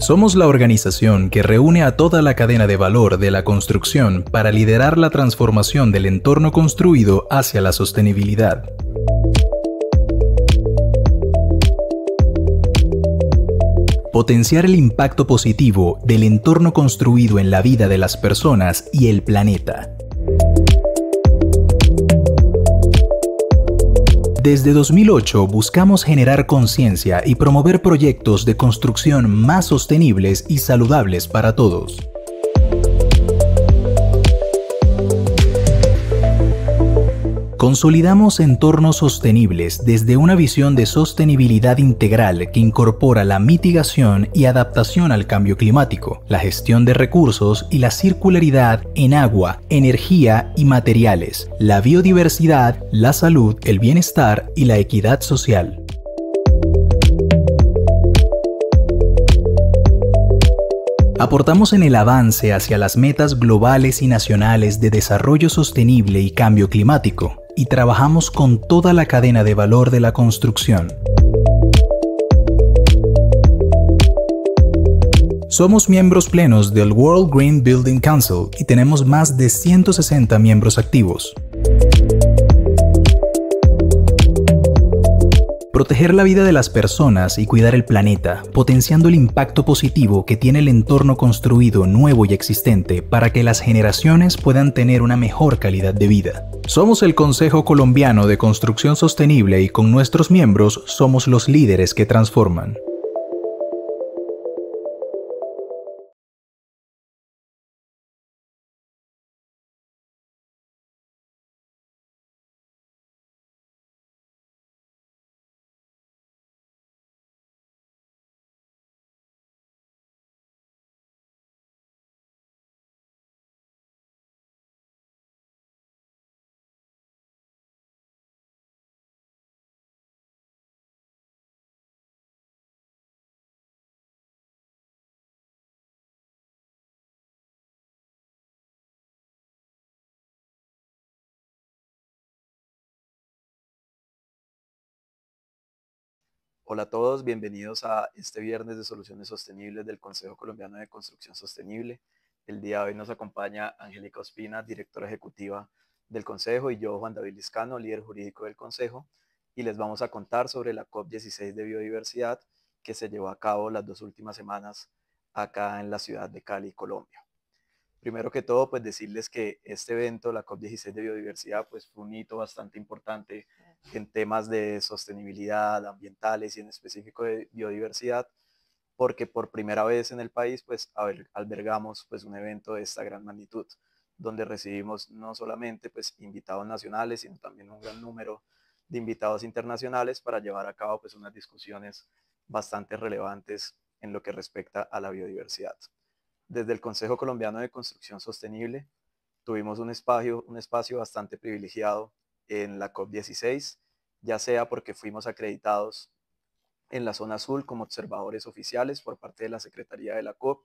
Somos la organización que reúne a toda la cadena de valor de la construcción para liderar la transformación del entorno construido hacia la sostenibilidad. Potenciar el impacto positivo del entorno construido en la vida de las personas y el planeta. Desde 2008 buscamos generar conciencia y promover proyectos de construcción más sostenibles y saludables para todos. Consolidamos entornos sostenibles desde una visión de sostenibilidad integral que incorpora la mitigación y adaptación al cambio climático, la gestión de recursos y la circularidad en agua, energía y materiales, la biodiversidad, la salud, el bienestar y la equidad social. Aportamos en el avance hacia las metas globales y nacionales de desarrollo sostenible y cambio climático, y trabajamos con toda la cadena de valor de la construcción. Somos miembros plenos del World Green Building Council y tenemos más de 160 miembros activos. Proteger la vida de las personas y cuidar el planeta, potenciando el impacto positivo que tiene el entorno construido nuevo y existente para que las generaciones puedan tener una mejor calidad de vida. Somos el Consejo Colombiano de Construcción Sostenible y con nuestros miembros somos los líderes que transforman. Hola a todos, bienvenidos a este viernes de Soluciones Sostenibles del Consejo Colombiano de Construcción Sostenible. El día de hoy nos acompaña Angélica Ospina, directora ejecutiva del Consejo, y yo, Juan David Liscano, líder jurídico del Consejo, y les vamos a contar sobre la COP16 de biodiversidad que se llevó a cabo las 2 últimas semanas acá en la ciudad de Cali, Colombia. Primero que todo, pues decirles que este evento, la COP16 de biodiversidad, pues fue un hito bastante importante en temas de sostenibilidad ambientales y en específico de biodiversidad, porque por primera vez en el país pues albergamos pues un evento de esta gran magnitud, donde recibimos no solamente pues invitados nacionales, sino también un gran número de invitados internacionales para llevar a cabo pues unas discusiones bastante relevantes en lo que respecta a la biodiversidad. Desde el Consejo Colombiano de Construcción Sostenible tuvimos un espacio bastante privilegiado en la COP16, ya sea porque fuimos acreditados en la zona azul como observadores oficiales por parte de la Secretaría de la COP,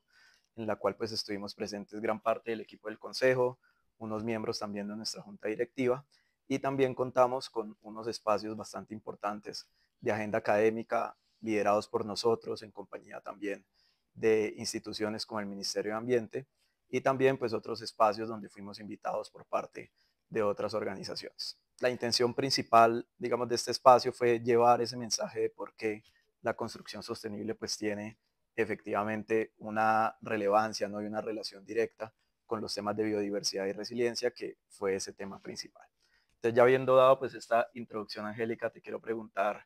en la cual pues estuvimos presentes gran parte del equipo del Consejo, unos miembros también de nuestra junta directiva, y también contamos con unos espacios bastante importantes de agenda académica liderados por nosotros en compañía también de instituciones como el Ministerio de Ambiente y también pues otros espacios donde fuimos invitados por parte de otras organizaciones. La intención principal, digamos, de este espacio fue llevar ese mensaje de por qué la construcción sostenible pues tiene efectivamente una relevancia, ¿no? Y una relación directa con los temas de biodiversidad y resiliencia, que fue ese tema principal. Entonces, ya habiendo dado pues esta introducción, Angélica, te quiero preguntar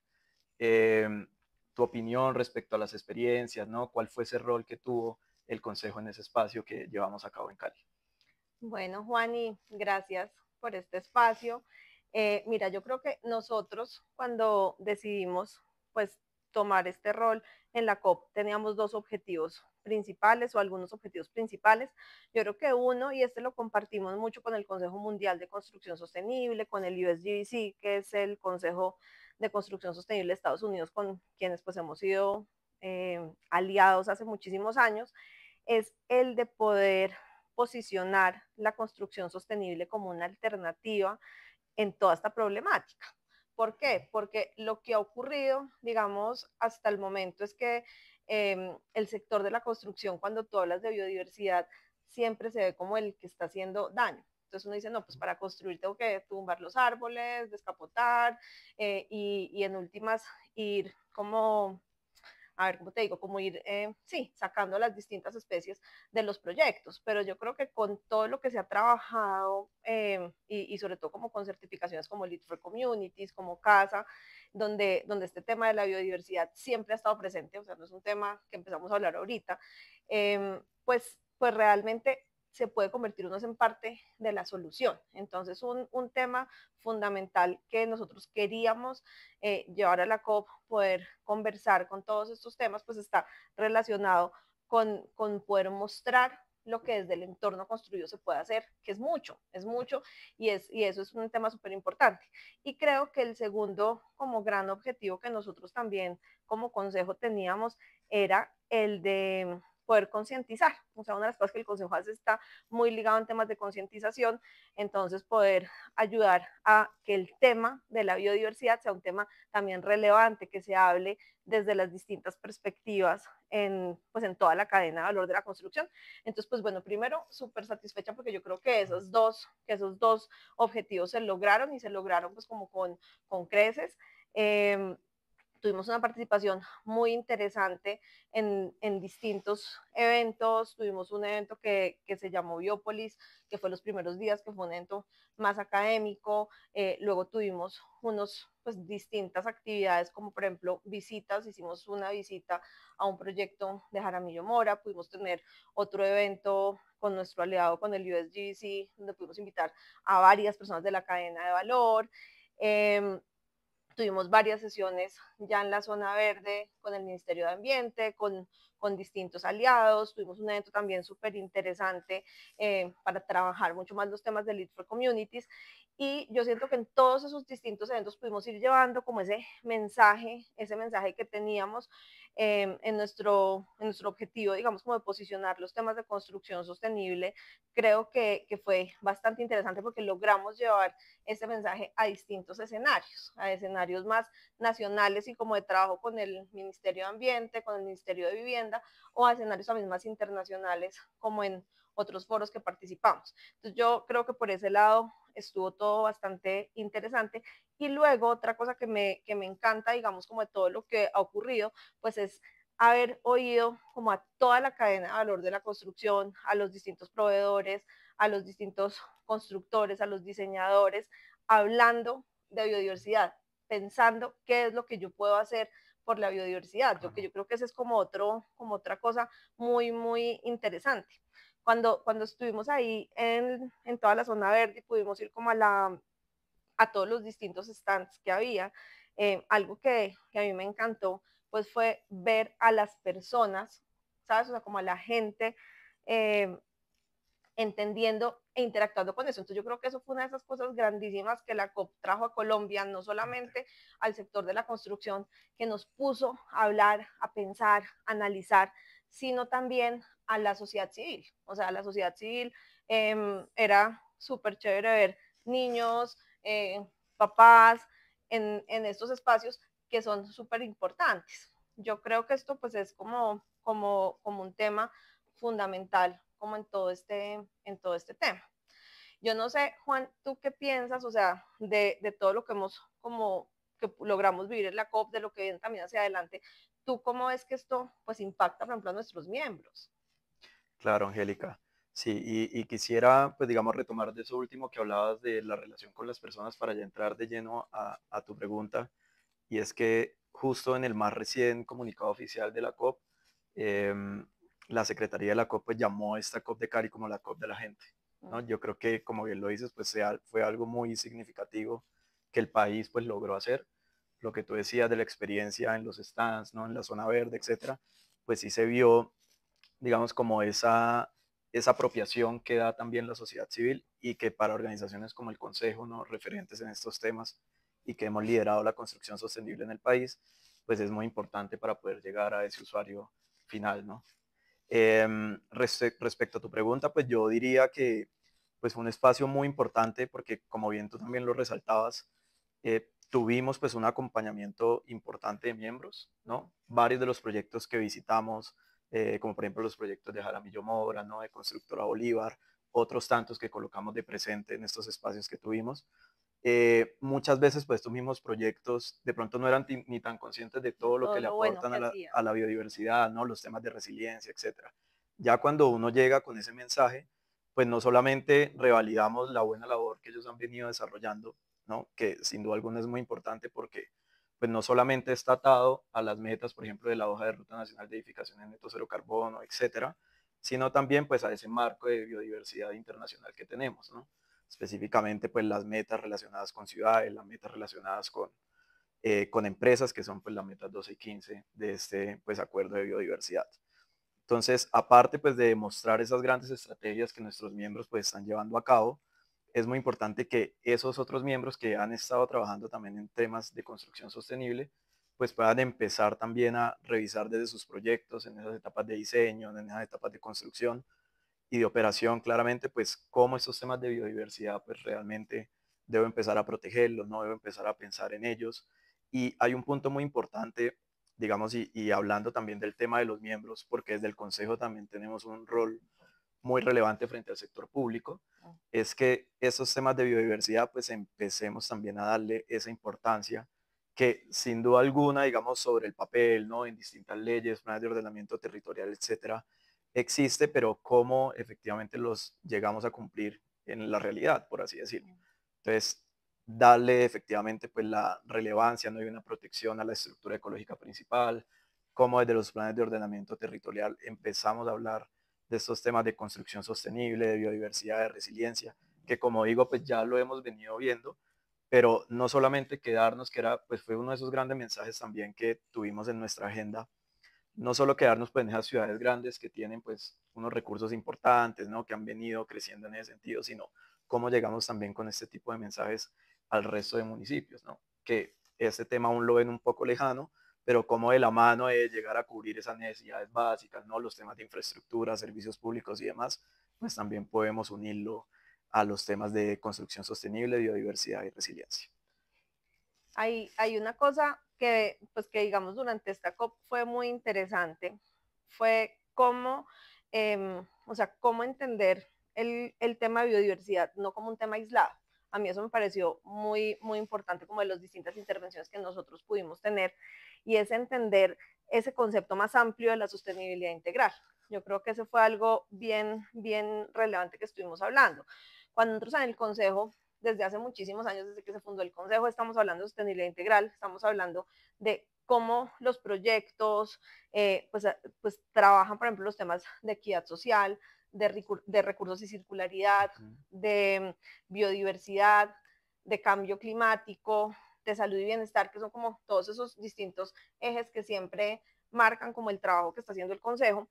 eh, tu opinión respecto a las experiencias, ¿no? ¿Cuál fue ese rol que tuvo el Consejo en ese espacio que llevamos a cabo en Cali? Bueno, Juani, gracias por este espacio. Mira, yo creo que nosotros cuando decidimos pues tomar este rol en la COP teníamos dos objetivos principales o algunos objetivos principales. Yo creo que uno, y este lo compartimos mucho con el Consejo Mundial de Construcción Sostenible, con el USGBC, que es el Consejo de Construcción Sostenible de Estados Unidos, con quienes pues hemos sido aliados hace muchísimos años, es el de poder posicionar la construcción sostenible como una alternativa en toda esta problemática. ¿Por qué? Porque lo que ha ocurrido, digamos, hasta el momento es que el sector de la construcción, cuando tú hablas de biodiversidad, siempre se ve como el que está haciendo daño. Entonces uno dice, no, pues para construir tengo que tumbar los árboles, descapotar y en últimas ir como a ver, ¿cómo te digo? Como ir, sí, sacando las distintas especies de los proyectos, pero yo creo que con todo lo que se ha trabajado y sobre todo como con certificaciones como Lead for Communities, como CASA, donde este tema de la biodiversidad siempre ha estado presente, o sea, no es un tema que empezamos a hablar ahorita, pues realmente se puede convertir uno en parte de la solución. Entonces, un tema fundamental que nosotros queríamos llevar a la COP, poder conversar con todos estos temas, pues está relacionado con poder mostrar lo que desde el entorno construido se puede hacer, que es mucho, y eso es un tema súper importante. Y creo que el segundo como gran objetivo que nosotros también como consejo teníamos era el de poder concientizar. O sea, una de las cosas que el Consejo hace está muy ligado en temas de concientización, entonces poder ayudar a que el tema de la biodiversidad sea un tema también relevante, que se hable desde las distintas perspectivas pues en toda la cadena de valor de la construcción. Entonces, pues bueno, primero, súper satisfecha porque yo creo que esos dos objetivos se lograron y se lograron pues como con creces. Tuvimos una participación muy interesante en distintos eventos. Tuvimos un evento que se llamó Biópolis, que fue los primeros días, que fue un evento más académico. Luego tuvimos pues, distintas actividades, como por ejemplo visitas. Hicimos una visita a un proyecto de Jaramillo Mora. Pudimos tener otro evento con nuestro aliado, con el USGBC, donde pudimos invitar a varias personas de la cadena de valor. Tuvimos varias sesiones ya en la zona verde con el Ministerio de Ambiente, con distintos aliados. Tuvimos un evento también súper interesante para trabajar mucho más los temas de Lead for Communities. Y yo siento que en todos esos distintos eventos pudimos ir llevando como ese mensaje que teníamos en nuestro objetivo, digamos, como de posicionar los temas de construcción sostenible. Creo que fue bastante interesante porque logramos llevar ese mensaje a distintos escenarios, a escenarios más nacionales y como de trabajo con el Ministerio de Ambiente, con el Ministerio de Vivienda, o a escenarios también más internacionales como en otros foros que participamos. Entonces yo creo que por ese lado estuvo todo bastante interesante. Y luego otra cosa que me encanta, digamos, como de todo lo que ha ocurrido, pues es haber oído como a toda la cadena de valor de la construcción, a los distintos proveedores, a los distintos constructores, a los diseñadores, hablando de biodiversidad, pensando qué es lo que yo puedo hacer por la biodiversidad. Yo creo que ese es como otra cosa muy, muy interesante. Cuando estuvimos ahí en toda la zona verde, pudimos ir como a todos los distintos stands que había. Algo que a mí me encantó, pues fue ver a las personas, ¿sabes? O sea, como a la gente entendiendo e interactuando con eso. Entonces yo creo que eso fue una de esas cosas grandísimas que la COP trajo a Colombia, no solamente al sector de la construcción, que nos puso a hablar, a pensar, a analizar, sino también a la sociedad civil. O sea, la sociedad civil era súper chévere ver niños, papás en estos espacios que son súper importantes. Yo creo que esto pues es como un tema fundamental como en todo este tema. Yo no sé, Juan, ¿tú qué piensas, o sea, de todo lo que hemos como que logramos vivir en la COP, de lo que viene también hacia adelante? ¿Tú cómo ves que esto pues impacta, por ejemplo, a nuestros miembros? Claro, Angélica. Sí, y quisiera, pues digamos, retomar de eso último que hablabas de la relación con las personas para ya entrar de lleno a tu pregunta. Y es que justo en el más recién comunicado oficial de la COP, la Secretaría de la COP pues, llamó a esta COP de Cali como la COP de la gente, ¿no? Yo creo que, como bien lo dices, pues fue algo muy significativo que el país pues logró hacer. Lo que tú decías de la experiencia en los stands, ¿no? En la zona verde, etcétera, pues sí se vio, digamos, como esa apropiación que da también la sociedad civil y que para organizaciones como el Consejo, ¿no? Referentes en estos temas y que hemos liderado la construcción sostenible en el país, pues es muy importante para poder llegar a ese usuario final, ¿no? Respecto a tu pregunta, pues yo diría que pues fue un espacio muy importante porque como bien tú también lo resaltabas, tuvimos pues un acompañamiento importante de miembros, ¿no? Varios de los proyectos que visitamos, como por ejemplo los proyectos de Jaramillo Mora, ¿no? De Constructora Bolívar, otros tantos que colocamos de presente en estos espacios que tuvimos. Muchas veces pues estos mismos proyectos de pronto no eran ni tan conscientes de todo lo todo que le lo bueno aportan que a la, hacía. a la biodiversidad, ¿no? Los temas de resiliencia, etcétera. Ya cuando uno llega con ese mensaje, pues no solamente revalidamos la buena labor que ellos han venido desarrollando, ¿no? Que sin duda alguna es muy importante porque pues no solamente está atado a las metas, por ejemplo, de la hoja de Ruta Nacional de Edificación en Neto Cero Carbono, etcétera, sino también pues a ese marco de biodiversidad internacional que tenemos, ¿no? Específicamente pues las metas relacionadas con ciudades, las metas relacionadas con empresas, que son pues las metas 12 y 15 de este pues acuerdo de biodiversidad. Entonces, aparte pues de demostrar esas grandes estrategias que nuestros miembros pues están llevando a cabo, es muy importante que esos otros miembros que han estado trabajando también en temas de construcción sostenible, pues puedan empezar también a revisar desde sus proyectos, en esas etapas de diseño, en esas etapas de construcción y de operación, claramente, pues cómo estos temas de biodiversidad pues realmente debo empezar a protegerlos, no debo empezar a pensar en ellos. Y hay un punto muy importante, digamos, y hablando también del tema de los miembros, porque desde el Consejo también tenemos un rol muy relevante frente al sector público, es que esos temas de biodiversidad pues empecemos también a darle esa importancia que sin duda alguna, digamos, sobre el papel, ¿no? En distintas leyes, planes de ordenamiento territorial, etcétera, existe, pero cómo efectivamente los llegamos a cumplir en la realidad, por así decirlo. Entonces, darle efectivamente pues la relevancia, no hay una protección a la estructura ecológica principal, cómo desde los planes de ordenamiento territorial empezamos a hablar de estos temas de construcción sostenible, de biodiversidad, de resiliencia, que como digo, pues ya lo hemos venido viendo, pero no solamente quedarnos, que era, pues fue uno de esos grandes mensajes también que tuvimos en nuestra agenda, no solo quedarnos pues en esas ciudades grandes que tienen pues unos recursos importantes, ¿no? Que han venido creciendo en ese sentido, sino cómo llegamos también con este tipo de mensajes al resto de municipios, ¿no? Que este tema aún lo ven un poco lejano, pero como de la mano de llegar a cubrir esas necesidades básicas, ¿no? Los temas de infraestructura, servicios públicos y demás, pues también podemos unirlo a los temas de construcción sostenible, biodiversidad y resiliencia. Hay una cosa que, pues que digamos durante esta COP fue muy interesante, fue cómo, o sea, cómo entender el tema de biodiversidad, no como un tema aislado. A mí eso me pareció muy, muy importante como de las distintas intervenciones que nosotros pudimos tener y es entender ese concepto más amplio de la sostenibilidad integral. Yo creo que ese fue algo bien, bien relevante que estuvimos hablando. Cuando nosotros en el Consejo desde hace muchísimos años, desde que se fundó el Consejo, estamos hablando de sostenibilidad integral, estamos hablando de cómo los proyectos pues trabajan, por ejemplo, los temas de equidad social, de recursos y circularidad, de biodiversidad, de cambio climático, de salud y bienestar, que son como todos esos distintos ejes que siempre marcan como el trabajo que está haciendo el Consejo.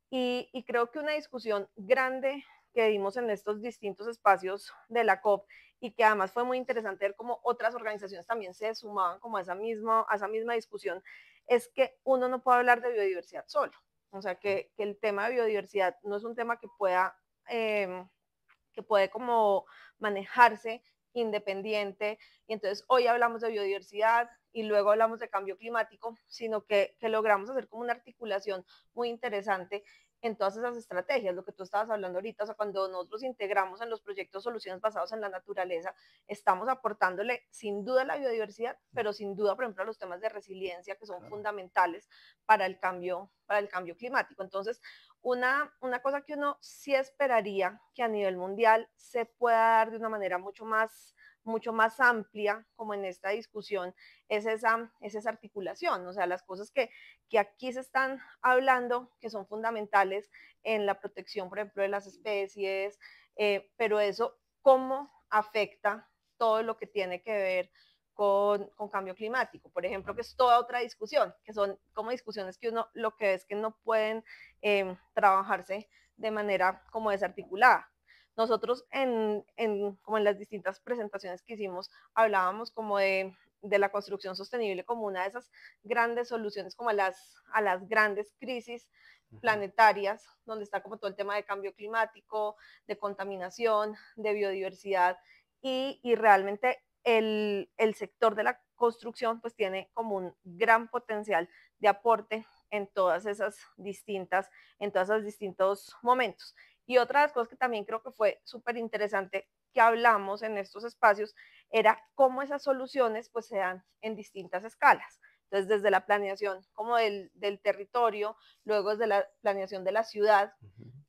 Y creo que una discusión grande que dimos en estos distintos espacios de la COP y que además fue muy interesante ver cómo otras organizaciones también se sumaban como a esa misma discusión, es que uno no puede hablar de biodiversidad solo. O sea, que el tema de biodiversidad no es un tema que puede como manejarse independiente. Y entonces hoy hablamos de biodiversidad y luego hablamos de cambio climático, sino que logramos hacer como una articulación muy interesante en todas esas estrategias, lo que tú estabas hablando ahorita, o sea, cuando nosotros integramos en los proyectos soluciones basadas en la naturaleza, estamos aportándole sin duda a la biodiversidad, pero sin duda, por ejemplo, a los temas de resiliencia que son fundamentales para el cambio climático. Entonces, una cosa que uno sí esperaría que a nivel mundial se pueda dar de una manera mucho más amplia, como en esta discusión, es esa articulación, o sea, las cosas que aquí se están hablando, que son fundamentales en la protección, por ejemplo, de las especies, pero eso, ¿cómo afecta todo lo que tiene que ver con cambio climático? Por ejemplo, que es toda otra discusión, que son como discusiones que uno lo que es que no pueden trabajarse de manera como desarticulada. Nosotros como en las distintas presentaciones que hicimos, hablábamos como de la construcción sostenible como una de esas grandes soluciones como a las grandes crisis planetarias, donde está como todo el tema de cambio climático, de contaminación, de biodiversidad, y realmente el sector de la construcción pues tiene como un gran potencial de aporte en todos esos distintos momentos. Y otra de las cosas que también creo que fue súper interesante que hablamos en estos espacios era cómo esas soluciones pues se dan en distintas escalas. Entonces, desde la planeación como del territorio, luego desde la planeación de la ciudad,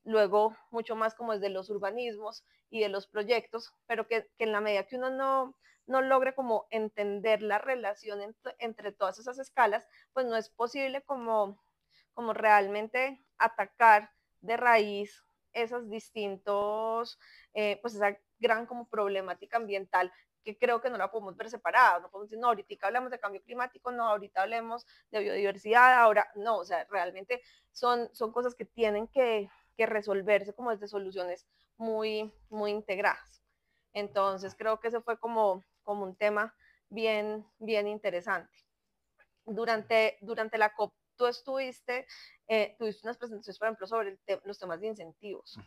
luego mucho más como desde los urbanismos y de los proyectos, pero que en la medida que uno no logre como entender la relación entre todas esas escalas, pues no es posible como realmente atacar de raíz esos distintos, pues esa gran como problemática ambiental que creo que no la podemos ver separada, no podemos decir, no, ahorita hablamos de cambio climático, no, ahorita hablemos de biodiversidad, ahora no, o sea, realmente son cosas que tienen que resolverse como desde soluciones muy integradas. Entonces creo que ese fue como un tema bien interesante. Durante la COP tú tuviste unas presentaciones, por ejemplo, sobre los temas de incentivos.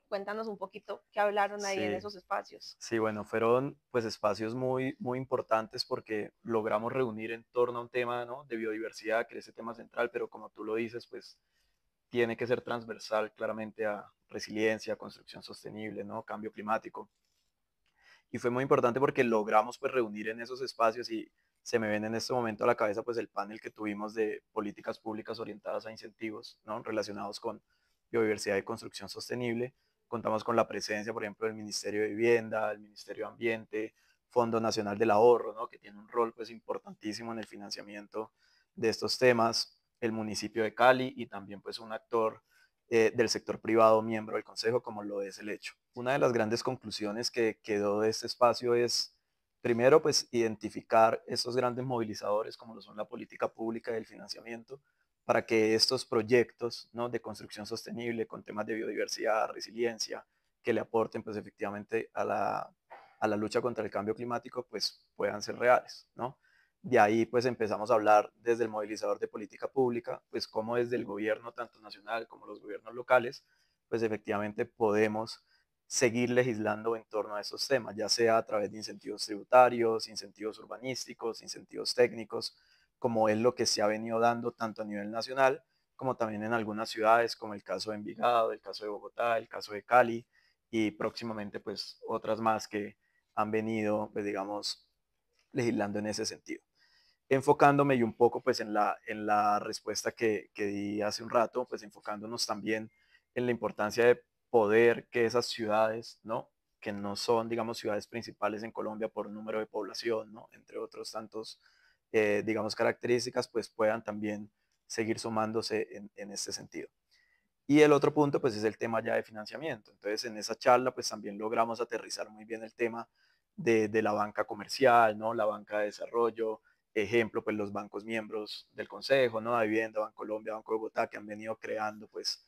Cuéntanos un poquito qué hablaron ahí en Sí, esos espacios. sí, bueno, fueron pues espacios muy importantes porque logramos reunir en torno a un tema, ¿no?, de biodiversidad, que es ese tema central, pero como tú lo dices, pues tiene que ser transversal claramente a resiliencia, construcción sostenible, ¿no?, cambio climático. Y fue muy importante porque logramos pues reunir en esos espacios y se me viene en este momento a la cabeza pues el panel que tuvimos de políticas públicas orientadas a incentivos, ¿no?, relacionados con biodiversidad y construcción sostenible. Contamos con la presencia, por ejemplo, del Ministerio de Vivienda, del Ministerio de Ambiente, Fondo Nacional del Ahorro, ¿no?, que tiene un rol pues importantísimo en el financiamiento de estos temas, el municipio de Cali y también pues un actor del sector privado miembro del Consejo, como lo es el hecho. Una de las grandes conclusiones que quedó de este espacio es, primero, pues identificar estos grandes movilizadores como lo son la política pública y el financiamiento, para que estos proyectos, ¿no?, de construcción sostenible con temas de biodiversidad, resiliencia, que le aporten pues efectivamente a la lucha contra el cambio climático, pues puedan ser reales, ¿no? De ahí pues empezamos a hablar desde el movilizador de política pública, pues cómo desde el gobierno tanto nacional como los gobiernos locales, pues efectivamente podemos seguir legislando en torno a esos temas, ya sea a través de incentivos tributarios, incentivos urbanísticos, incentivos técnicos, como es lo que se ha venido dando tanto a nivel nacional como también en algunas ciudades, como el caso de Envigado, el caso de Bogotá, el caso de Cali y próximamente pues otras más que han venido, pues digamos, legislando en ese sentido. Enfocándome y un poco pues en la respuesta que di hace un rato, pues enfocándonos también en la importancia de poder que esas ciudades, ¿no?, que no son, digamos, ciudades principales en Colombia por número de población, ¿no?, entre otros tantos, digamos, características, pues puedan también seguir sumándose en este sentido. Y el otro punto, pues es el tema ya de financiamiento. Entonces, en esa charla, pues también logramos aterrizar muy bien el tema de la banca comercial, ¿no?, la banca de desarrollo, ejemplo, pues los bancos miembros del Consejo, ¿no?, de Vivienda, Bancolombia, Banco de Bogotá, que han venido creando, pues,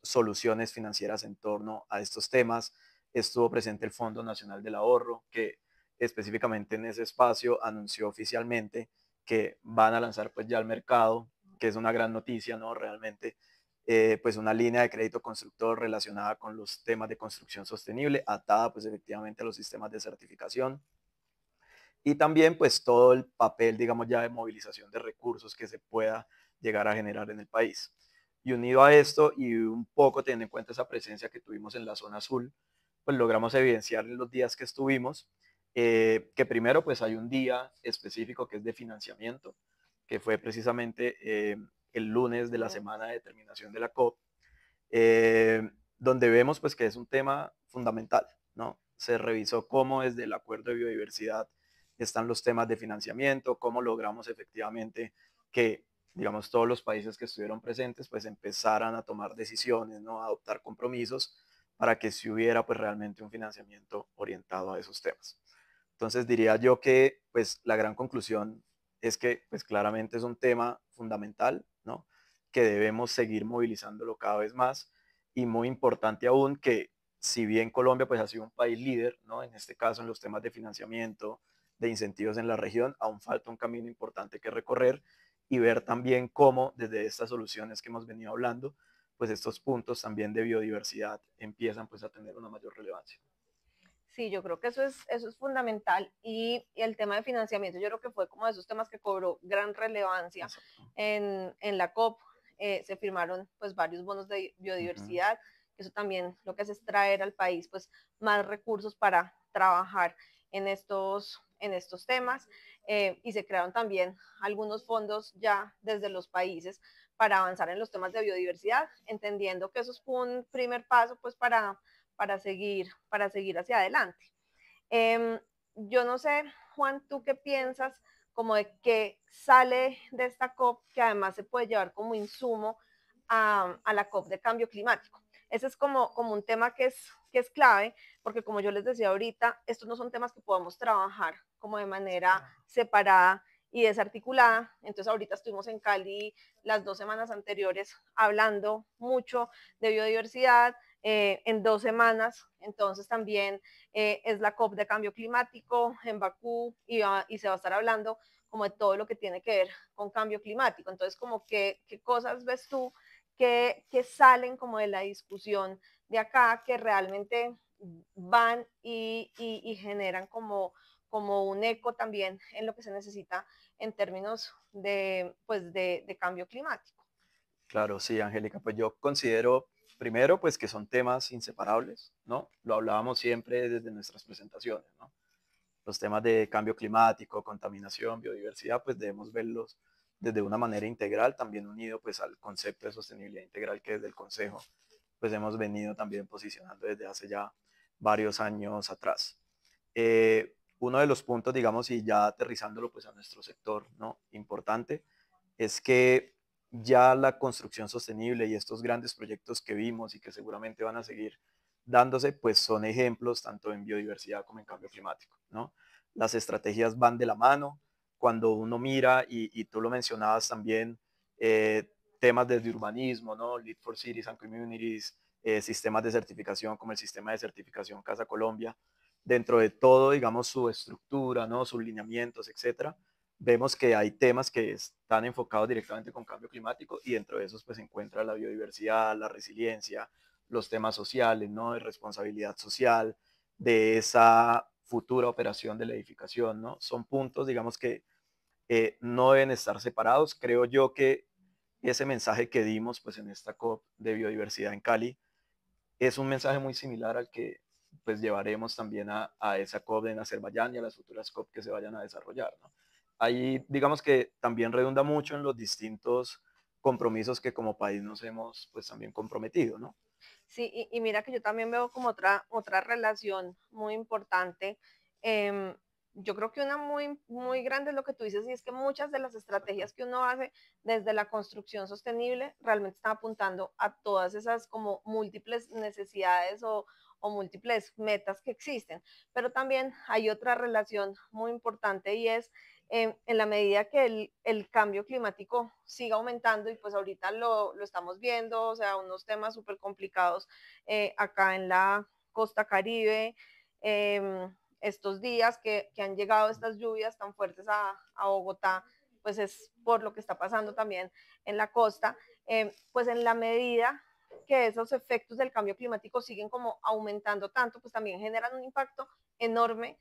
soluciones financieras en torno a estos temas. Estuvo presente el Fondo Nacional del Ahorro, que específicamente en ese espacio anunció oficialmente que van a lanzar pues ya al mercado, que es una gran noticia, ¿no?, realmente, pues una línea de crédito constructor relacionada con los temas de construcción sostenible, atada pues efectivamente a los sistemas de certificación y también pues todo el papel, digamos, ya de movilización de recursos que se pueda llegar a generar en el país. Y unido a esto y un poco teniendo en cuenta esa presencia que tuvimos en la zona azul, pues logramos evidenciar en los días que estuvimos que primero pues hay un día específico que es de financiamiento, que fue precisamente el lunes de la semana de terminación de la COP, eh, donde vemos pues que es un tema fundamental, ¿no? Se revisó cómo desde el acuerdo de biodiversidad están los temas de financiamiento, cómo logramos efectivamente que, digamos, todos los países que estuvieron presentes pues empezaran a tomar decisiones, ¿no?, a adoptar compromisos para que si hubiera pues realmente un financiamiento orientado a esos temas. Entonces diría yo que pues la gran conclusión es que pues claramente es un tema fundamental, ¿no?, que debemos seguir movilizándolo cada vez más y muy importante aún que si bien Colombia pues ha sido un país líder, ¿no?, en este caso en los temas de financiamiento, de incentivos en la región, aún falta un camino importante que recorrer y ver también cómo desde estas soluciones que hemos venido hablando, pues estos puntos también de biodiversidad empiezan pues a tener una mayor relevancia. Sí, yo creo que eso es fundamental y el tema de financiamiento yo creo que fue como de esos temas que cobró gran relevancia en la COP. Se firmaron pues varios bonos de biodiversidad, eso también lo que hace es traer al país pues más recursos para trabajar en estos temas y se crearon también algunos fondos ya desde los países para avanzar en los temas de biodiversidad, entendiendo que eso es un primer paso pues para seguir hacia adelante. Yo no sé, Juan, ¿tú qué piensas como de qué sale de esta COP que además se puede llevar como insumo a la COP de cambio climático? Ese es como un tema que es clave, porque como yo les decía ahorita, estos no son temas que podamos trabajar como de manera separada y desarticulada. Entonces ahorita estuvimos en Cali las 2 semanas anteriores hablando mucho de biodiversidad, en 2 semanas, entonces también es la COP de cambio climático en Bakú y se va a estar hablando como de todo lo que tiene que ver con cambio climático. Entonces, como qué cosas ves tú que salen como de la discusión de acá, que realmente van y generan como un eco también en lo que se necesita en términos pues de cambio climático. Claro, sí, Angélica, pues yo considero primero pues que son temas inseparables, ¿no? Lo hablábamos siempre desde nuestras presentaciones, ¿no? Los temas de cambio climático, contaminación, biodiversidad, pues debemos verlos desde una manera integral, también unido pues al concepto de sostenibilidad integral que desde el Consejo pues hemos venido también posicionando desde hace ya varios años atrás. Uno de los puntos, digamos, y ya aterrizándolo pues a nuestro sector, ¿no? Importante, es que ya la construcción sostenible y estos grandes proyectos que vimos y que seguramente van a seguir dándose, pues son ejemplos tanto en biodiversidad como en cambio climático, ¿no? Las estrategias van de la mano. Cuando uno mira, y tú lo mencionabas también, temas desde urbanismo, ¿no? Lead for Cities and Communities, sistemas de certificación como el sistema de certificación Casa Colombia, dentro de todo, digamos, su estructura, ¿no? Sus lineamientos, etcétera, vemos que hay temas que están enfocados directamente con cambio climático y dentro de esos pues se encuentra la biodiversidad, la resiliencia, los temas sociales, ¿no? De responsabilidad social, de esa futura operación de la edificación, ¿no? Son puntos, digamos, que no deben estar separados. Creo yo que ese mensaje que dimos pues en esta COP de biodiversidad en Cali es un mensaje muy similar al que pues llevaremos también a esa COP en Azerbaiyán y a las futuras COP que se vayan a desarrollar, ¿no? Ahí digamos que también redunda mucho en los distintos compromisos que como país nos hemos pues también comprometido, ¿no? Sí, y mira que yo también veo como otra relación muy importante. Yo creo que una muy grande es lo que tú dices, y es que muchas de las estrategias que uno hace desde la construcción sostenible realmente están apuntando a todas esas como múltiples necesidades o múltiples metas que existen. Pero también hay otra relación muy importante y es en la medida que el cambio climático siga aumentando, y pues ahorita lo estamos viendo, o sea, unos temas súper complicados acá en la costa Caribe, estos días que han llegado estas lluvias tan fuertes a Bogotá, pues es por lo que está pasando también en la costa, pues en la medida que esos efectos del cambio climático siguen como aumentando tanto, pues también generan un impacto enorme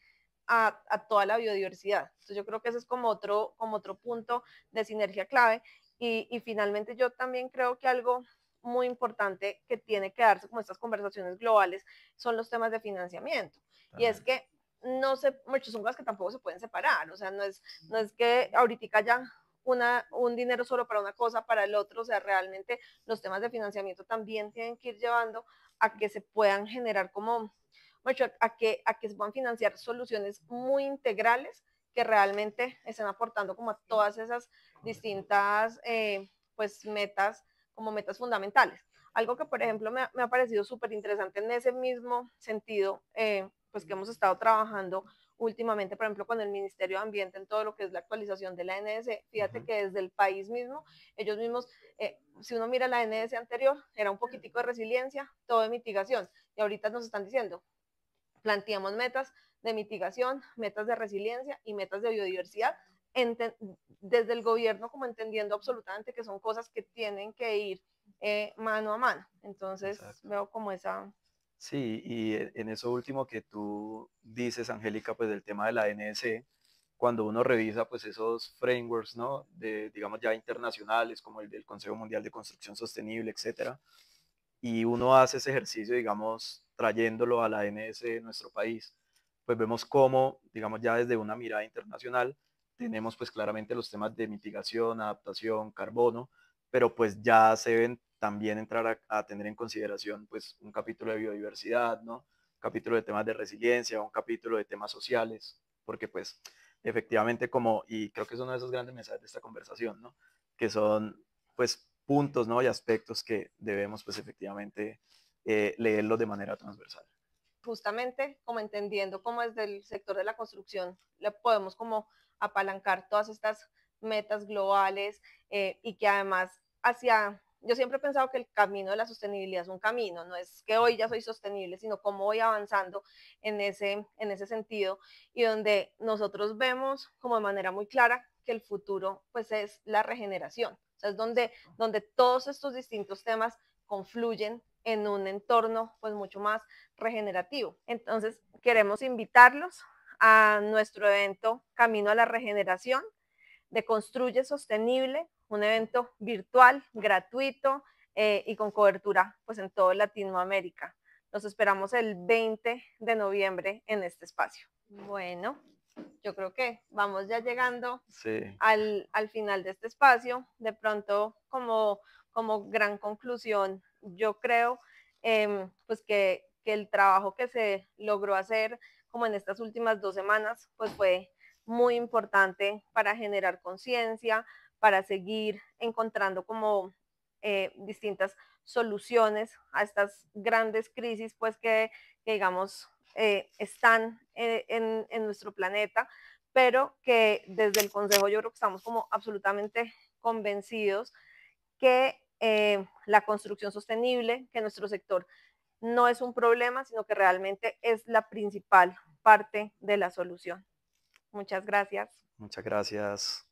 a toda la biodiversidad. Entonces yo creo que ese es como otro punto de sinergia clave. Y finalmente yo también creo que algo muy importante que tiene que darse como estas conversaciones globales son los temas de financiamiento. Y es que no sé, muchos son cosas que tampoco se pueden separar, o sea, no es que ahorita ya un dinero solo para una cosa, para el otro, o sea, realmente los temas de financiamiento también tienen que ir llevando a que se puedan generar como mucho a que se puedan financiar soluciones muy integrales que realmente estén aportando como a todas esas distintas pues metas, como metas fundamentales. Algo que, por ejemplo, me ha parecido súper interesante en ese mismo sentido, pues que hemos estado trabajando últimamente, por ejemplo, con el Ministerio de Ambiente en todo lo que es la actualización de la NDC. Fíjate que desde el país mismo, ellos mismos, si uno mira la NDC anterior, era un poquitico de resiliencia, todo de mitigación, y ahorita nos están diciendo, planteamos metas de mitigación, metas de resiliencia y metas de biodiversidad desde el gobierno como entendiendo absolutamente que son cosas que tienen que ir mano a mano. Entonces Exacto. veo como esa... Sí, y en eso último que tú dices, Angélica, pues del tema de la NSE, cuando uno revisa pues esos frameworks, ¿no? De, digamos ya internacionales, como el del Consejo Mundial de Construcción Sostenible, etcétera, y uno hace ese ejercicio, digamos, trayéndolo a la NSE de nuestro país, pues vemos cómo, digamos, ya desde una mirada internacional, tenemos pues claramente los temas de mitigación, adaptación, carbono, pero pues ya se deben también entrar a tener en consideración pues un capítulo de biodiversidad, ¿no? Un capítulo de temas de resiliencia, un capítulo de temas sociales, porque pues efectivamente como, y creo que es uno de esos grandes mensajes de esta conversación, ¿no? Que son pues puntos, ¿no? Y aspectos que debemos pues efectivamente leerlos de manera transversal. Justamente como entendiendo cómo desde el sector de la construcción le podemos como apalancar todas estas metas globales y que además yo siempre he pensado que el camino de la sostenibilidad es un camino, no es que hoy ya soy sostenible, sino cómo voy avanzando en ese sentido y donde nosotros vemos como de manera muy clara que el futuro pues es la regeneración, o sea, es donde todos estos distintos temas confluyen en un entorno pues mucho más regenerativo. Entonces, queremos invitarlos a nuestro evento Camino a la Regeneración de Construye Sostenible, un evento virtual, gratuito y con cobertura pues en toda Latinoamérica. Los esperamos el 20 de noviembre en este espacio. Bueno, yo creo que vamos ya llegando Sí. al final de este espacio. De pronto, como gran conclusión, yo creo pues que el trabajo que se logró hacer como en estas últimas 2 semanas, pues fue muy importante para generar conciencia, para seguir encontrando como distintas soluciones a estas grandes crisis, pues que digamos, están en nuestro planeta, pero que desde el Consejo yo creo que estamos como absolutamente convencidos que la construcción sostenible, que nuestro sector no es un problema, sino que realmente es la principal parte de la solución. Muchas gracias. Muchas gracias.